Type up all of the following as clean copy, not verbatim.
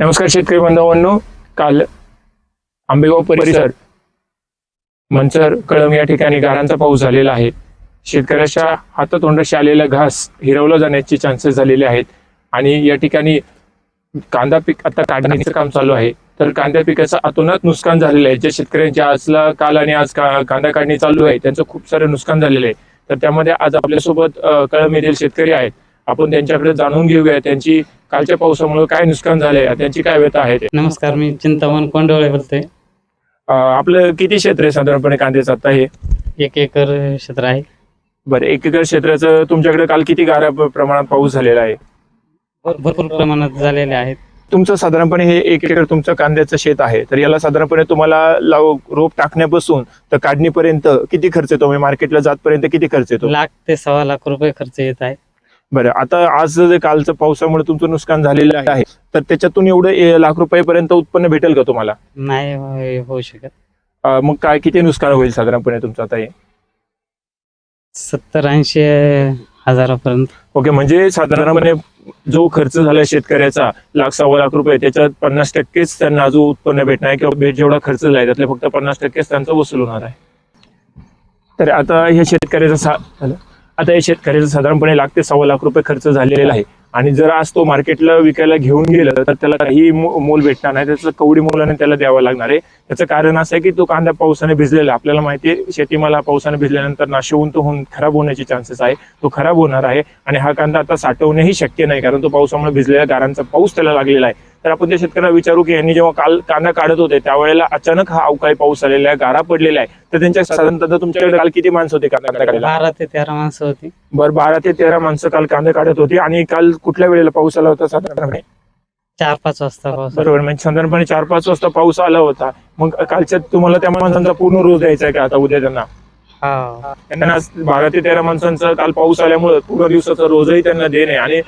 नमस्कार शेतकरी बांधवांनो, काल आंबेगाव परिसर मंचर कळम या ठिकाणी गारांचा पाऊस झालेला आहे. शेतकऱ्याच्या हातातोंडाशी आलेला घास हिरवला जाण्याचे चान्सेस झालेले आहेत आणि या ठिकाणी कांदा पीक आता काढण्याचं काम चालू आहे. तर कांदा पिकाचं अतोनात नुकसान झालेलं आहे. ज्या शेतकऱ्यांच्या आजला काल आणि आज कांदा काढणी चालू आहे त्यांचं खूप सारं नुकसान झालेलं आहे. तर त्यामध्ये आज आपल्यासोबत कळम येथील शेतकरी आहेत. आपण त्यांच्याकडे जाणून घेऊया त्यांची कालच्या पावसामुळे काय नुकसान झाले, त्यांची काय व्यथा आहे. नमस्कार, मी चिंतामण कोंडवळे बोलतोय. आपलं किती क्षेत्र आहे साधारणपणे कांद्याचं आता हे? 1 एकर क्षेत्र आहे. बरं, 1 एकर क्षेत्राचं तुमच्याकडे काल किती गारा प्रमाणात पाऊस झालेला आहे? भरपूर प्रमाणात झालेले आहेत. तुमचं साधारणपणे हे 1 एकर तुमचं कांद्याचं शेत आहे, तर याला साधारणपणे तुम्हाला रोप टाकण्यापासून तर काढणीपर्यंत किती खर्च येतो? मार्केटला जातपर्यंत किती खर्च येतो? 1 ते 1.25 लाख रुपये खर्च येत आहे. बरं, आता आज जे कालचं पावसामुळे तुमचं नुकसान झालेलं आहे, तर त्याच्यातून एवढं लाख रुपयापर्यंत उत्पन्न भेटेल का तुम्हाला? नाही होऊ शकत. मग काय किती नुकसान होईल साधारणपणे तुमचं आता हे? 70-80 हजारापर्यंत. ओके, म्हणजे साधारणपणे जो खर्च झाला शेतकऱ्याचा 1.25 लाख रुपये, त्याच्यात 50%च त्यांना जो उत्पन्न भेटणार आहे किंवा जेवढा खर्च झाला त्यातले फक्त 50%च त्यांचा वसूल होणार आहे. तर आता हे शेतकऱ्याचा साधारणपणे 1 ते 1.25 लाख रुपये खर्च झालेला आहे आणि जर आज तो मार्केटला विकायला घेऊन गेलं तर त्याला काही मोल भेटणार नाही. त्याचं कवडी मोलाने त्याला द्यावं लागणार आहे. त्याचं कारण असं आहे की तो कांदा पावसाने भिजलेला, आपल्याला माहिती आहे शेतीमाल पावसाने भिजल्यानंतर नाशवून तो खराब होण्याचे चान्सेस आहे. तो खराब होणार आहे आणि हा कांदा आता साठवणेही शक्य नाही, कारण तो पावसामुळे भिजलेल्या गारांचा पाऊस त्याला लागलेला आहे. तर आपण त्या शेतकऱ्याला विचारू की यांनी जेव्हा काल कांदा काढत होते त्यावेळेला अचानक हा अवकाळी पाऊस आलेला आहे, गारा पडलेला आहे. तर त्यांच्या साधारणतः तुमच्याकडे काल किती माणसं होते कांदा काढायला? 12 ते 13 माणसं होती. बरं, 12 ते 13 माणसं काल कांदा काढत होती. आणि काल कुठल्या वेळेला पाऊस आला होता? साधारणपणे 4-5 वाजता पाऊस. बरोबर, म्हणजे साधारणपणे 4-5 वाजता पाऊस आला होता. मग कालच्या तुम्हाला त्या माणसांचा पूर्ण रोज द्यायचा आहे का आता उद्या त्यांना? त्यांना 12 ते 13 माणसांचा काल पाऊस आल्यामुळे पूर्ण दिवसाचा रोजही त्यांना देणे आणि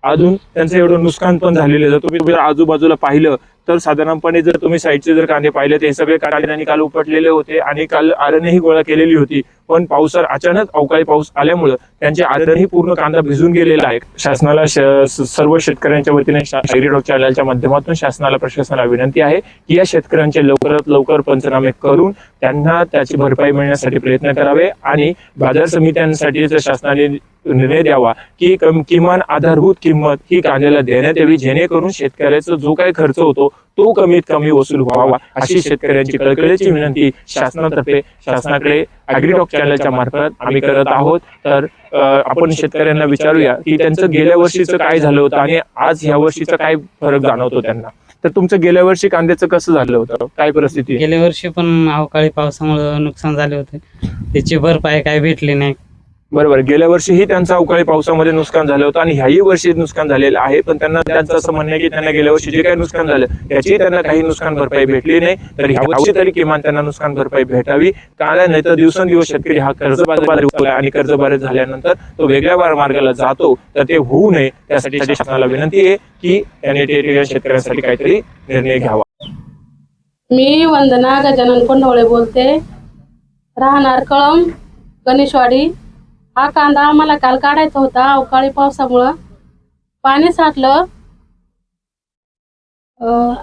अजून त्यांचं एवढं नुकसान पण झालेलं. जर तुम्ही आजूबाजूला पाहिलं तर साधारणपणे जर तुम्ही साईडचे जर कांदे पाहिले ते सगळे कांद्यांनी काल उपटलेले होते आणि काल आरणही गोळा केलेली होती. पण पावसात अचानक अवकाळी पाऊस आल्यामुळे त्यांचे आरणही पूर्ण कांदा भिजून गेलेला आहे. शासनाला सर्व शेतकऱ्यांच्या वतीने ॲग्रीटॉक चॅनलच्या माध्यमातून शासनाला प्रशासनाला विनंती आहे की या शेतकऱ्यांचे लवकरात लवकर पंचनामे करून त्यांना त्याची भरपाई मिळण्यासाठी प्रयत्न करावे आणि बाजार समित्यांसाठी शासनाने निर्णय द्यावा की किमान आधारभूत किंमत ही कांद्याला देण्यात यावी, जेणेकरून शेतकऱ्याचा जो काही खर्च होतो तो कमीत कमी वसूल व्हावा, अशी शेतकऱ्यांची कळकळीची विनंती शासनाकडे ॲग्रीटॉक चॅनलच्या मार्फत आम्ही करत आहोत. तर आपण शेतकऱ्यांना विचारूया की त्यांचं गेल्या वर्षीचं काय झालं होतं आणि आज ह्या वर्षीचा काय फरक जाणवतो त्यांना. तर तुमचं गेल्या वर्षी कांद्याचं कसं झालं होतं, काय परिस्थिती? गेल्या वर्षी पण अवकाळी पावसामुळे नुकसान झाले होते, त्याची भरपाई काय भेटली नाही. बरोबर, गेल्या वर्षीही त्यांचं अवकाळी पावसामध्ये नुकसान झालं होतं आणि ह्याही वर्षी नुकसान झालेलं आहे. पण त्यांचं असं म्हणणं आहे की त्यांना गेल्या वर्षी जे काही नुकसान झालं त्याची त्यांना काही नुकसान भरपाई भेटली नाही. तर ह्या वर्षी तरी किमान त्यांना नुकसान भरपाई भेटावी, कारण नाही तर दिवसेंदिवस शेतकरी हा कर्जबाजारी आणि कर्जबाजारी झाल्यानंतर तो वेगळ्या मार्गाला जातो. तर ते होऊ नये त्यासाठी शासनाला विनंती आहे की त्याने शेतकऱ्यांसाठी काहीतरी निर्णय घ्यावा. मी वंदना गजानन कोंडवळे बोलते, राहणार कळम गणेशवाडी. हा कांदा आम्हाला काल काढायचा होता, अवकाळी पावसामुळं पाणी साठलं.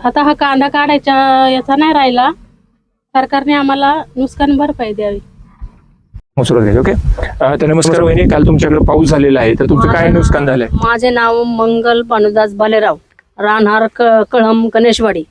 आता हा कांदा काढायचा याचा नाही राहिला. सरकारने आम्हाला नुकसान भरपाई द्यावी. ओके, तर नमस्कार वहिनी, काल तुमच्याकडे पाऊस झालेला आहे, तर तुमचं काय नुकसान झालंय? माझे नाव मंगल भानुदास बालेराव, राहणार कळम गणेशवाडी.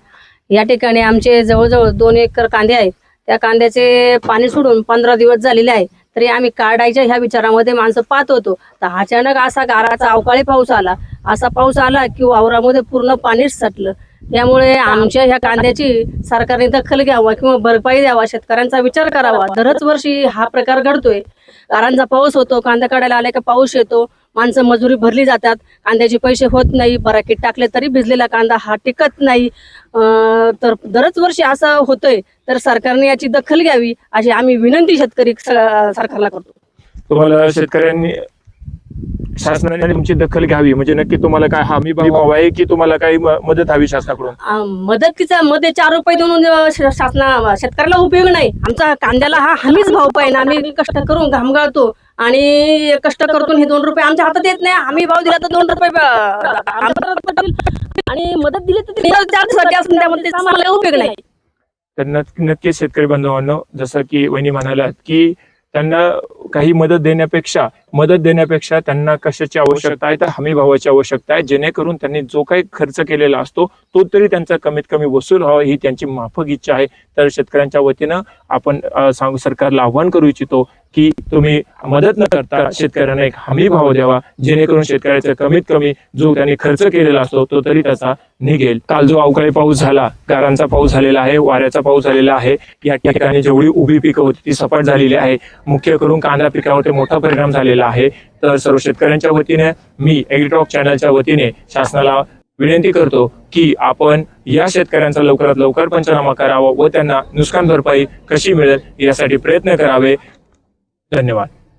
या ठिकाणी आमचे जवळजवळ 2 एकर कांदे आहेत. त्या कांद्याचे पाणी सोडून 15 दिवस झालेले आहे, तरी आम्ही काढायच्या ह्या विचारामध्ये माणसं पाहत होतो. तर अचानक असा गाराचा अवकाळी पाऊस आला, असा पाऊस आला की वावरामध्ये पूर्ण पाणीच साठलं. त्यामुळे आमच्या ह्या कांद्याची सरकारने दखल घ्यावा किंवा भरपाई द्यावा, शेतकऱ्यांचा विचार करावा. दरच वर्षी हा प्रकार घडतोय. गारांचा पाऊस होतो, कांदा काढायला आला का पाऊस येतो, माणसं मजुरी भरली जातात, कांद्याचे पैसे होत नाही, बराकीट टाकले तरी भिजलेला कांदा हा टिकत नाही. तर दरच वर्षी असं होतंय. तर सरकारने याची दखल घ्यावी अशी आम्ही विनंती शेतकरी सरकारला करतो. तुम्हाला शेतकऱ्यांनी शासनाने तुमची दखल घ्यावी म्हणजे नक्की तुम्हाला काय हमी भाव हवा आहे की तुम्हाला काही मदत हवी शासनाकडून? मदतीचा मध्ये 4 रुपये देऊन शेतकऱ्याला उपयोग नाही. आमचा कांद्याला हा हमीच भाव पाहिजे. आम्ही कष्ट करून घाम गाळतो, आणि कष्ट करतून हे 2 रुपये आमच्या हातात येत नाही. आम्ही भाव दिला तर 2 रुपये आमच्या हातात पडतील आणि मदत दिली तर 4 दिवसाची असून त्यामध्ये आम्हाला काही उपयोग नाही. तर नक्कीच शेतकरी बांधवांनो, जसं की वहिनी म्हणालात की त्यांना काही मदत देण्यापेक्षा त्यांना कशाची आवश्यकता आहे, तर हमी भावाची आवश्यकता आहे, जेणेकरून त्यांनी जो काही खर्च केलेला असतो तो तरी त्यांचा कमीत कमी वसूल व्हावा ही त्यांची माफक इच्छा आहे. तर शेतकऱ्यांच्या वतीनं आपण सरकारला आव्हान करू इच्छितो की तुम्ही मदत न करता शेतकऱ्यांना एक हमी भाव द्यावा, जेणेकरून शेतकऱ्याचा कमीत कमी जो त्यांनी खर्च केलेला असतो तो तरी त्याचा निघेल. काल जो अवकाळी पाऊस झाला, गारांचा पाऊस झालेला आहे, वाऱ्याचा पाऊस झालेला आहे, या ठिकाणी जेवढी उभी पिकं होती ती सपाट झालेली आहे. मुख्य करून कांदा पिकावरती मोठा परिणाम झालेला आहे. तर सर्व शेतकऱ्यांच्या वतीने मी ॲग्रीटॉक चॅनलच्या वतीने शासनाला विनंती करतो की आपण या शेतकऱ्यांचा लवकरात लवकर पंचनामा करावा व त्यांना नुकसान भरपाई कशी मिळेल यासाठी प्रयत्न करावे. धन्यवाद.